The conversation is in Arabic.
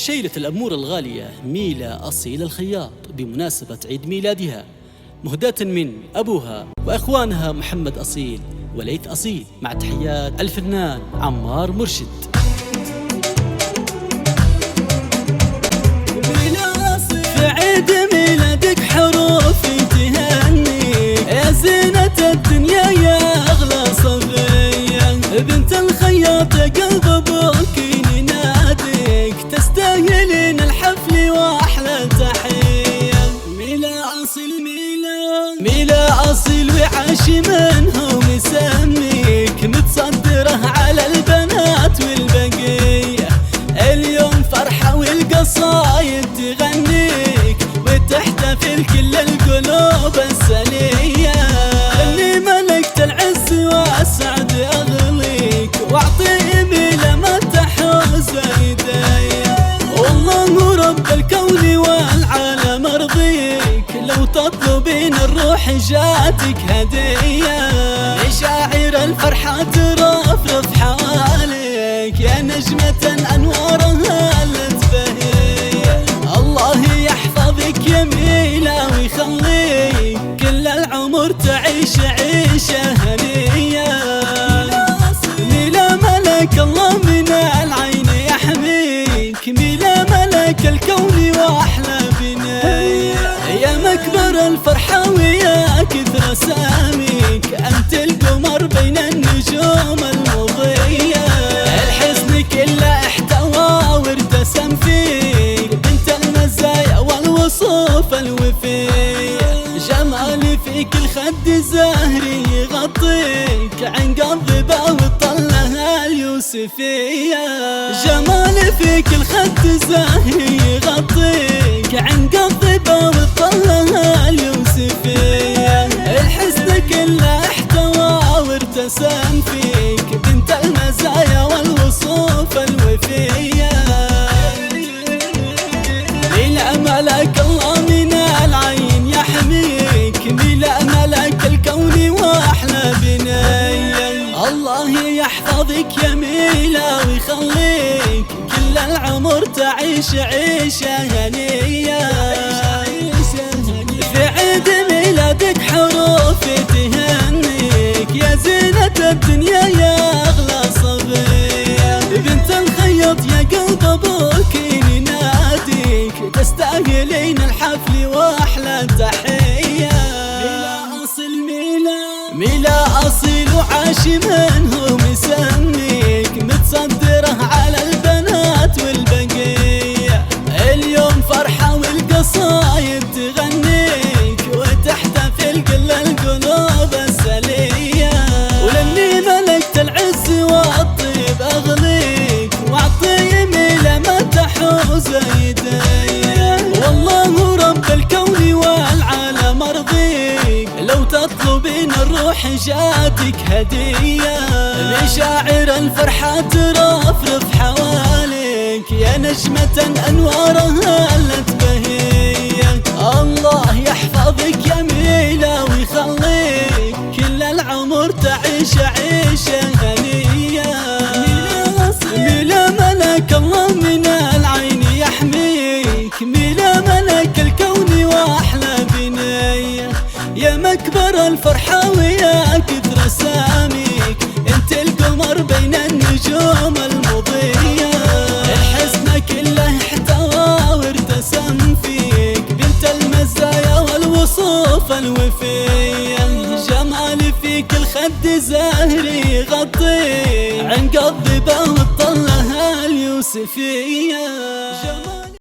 شيلة الأمور الغالية ميلا أصيل الخياط بمناسبة عيد ميلادها، مهداة من أبوها وإخوانها محمد أصيل وليث أصيل، مع تحيات الفنان عمار مرشد. في عيد ميلادك حروفي تهني، يا زينة الدنيا يا أغلى صفية، بنت الخياط قلب أبوك يناديك، تستاهلين الحفل وأحلى تحية. ميلا أصيل ميلا أصيل وعاش منهم يسميك، متصدره على البنات والبقية، اليوم فرحة والقصايد تغنيك، وتحتفل كل القلوب السنية. اني ملكت العز والسعد اغليك، واعطي ميلا ما تحوز ايديا، والله رب الكون والعالم ارضيك، لو تطلبين الروح جاتك هدية. مشاعر الفرحة ترفرف حواليك، يا نجمة انوارها التبهية، الله يحفظك يا ميلا ويخليك، كل العمر تعيش عيشة هنية. ميلا ملك الله من العين يحميك، ميلا ملك الكون واحلى بنية، يا مكبر الفرحة ويا كثر ساميك، انت القمر بين النجوم المضية، الحزن كله احتوى وارتسم فيك، بنت المزايا والوصوف الوفية، جمالي فيك الخد زهري يغطيك، عنق الظبا والطلة اليوسفية، جمالي فيك الخد زهري يغطيك، عنق الظبا والطلة اليوسفية، الحسن كله احتوى وارتسم فيك، بنت المزايا والوصوف الوفية. ميلا ملك الله من العين يحميك، ميلا ملك الكون واحلى بنية، الله يحفظك يا ميلا ويخليك، كل العمر تعيش عيشة هنية. في عيد ميلادك حروفي تهنيك، يا زينة الدنيا يا أغلى صبية، بنت الخياط يا قلب أبوك يناديك، تستاهلين الحفل وأحلى تحية. ميلا أصيل وعاش منهم يسميك، متصدره على البنات والبقية، اليوم فرحة والقصايد تغنيك، وتحتفل كل القلوب السلية، ولاني ملكت العز والطيب اغليك، واعطي ميلا ما تحوز ايديا، والله رب الكون والعالم ارضيك، لو تطلبين الروح جاتك هدية. مشاعر الفرحة ترفرف حواليك، يا نجمة انوارها التبهية، الله يحفظك يا ميلا ويخليك، كل العمر تعيش عيشة هنية. ميلا ملك الله من العين يحميك، ميلا ملك الكون واحلى بنية، يا مكبر الفرحة ويا كثر ساميك، انت القمر بين النجوم المضية، الحزن كله احتوى وارتسم فيك، بنت المزايا والوصوف الوفية، جمالي فيك الخد زهري يغطيك، عنق الظبا والطلة اليوسفية.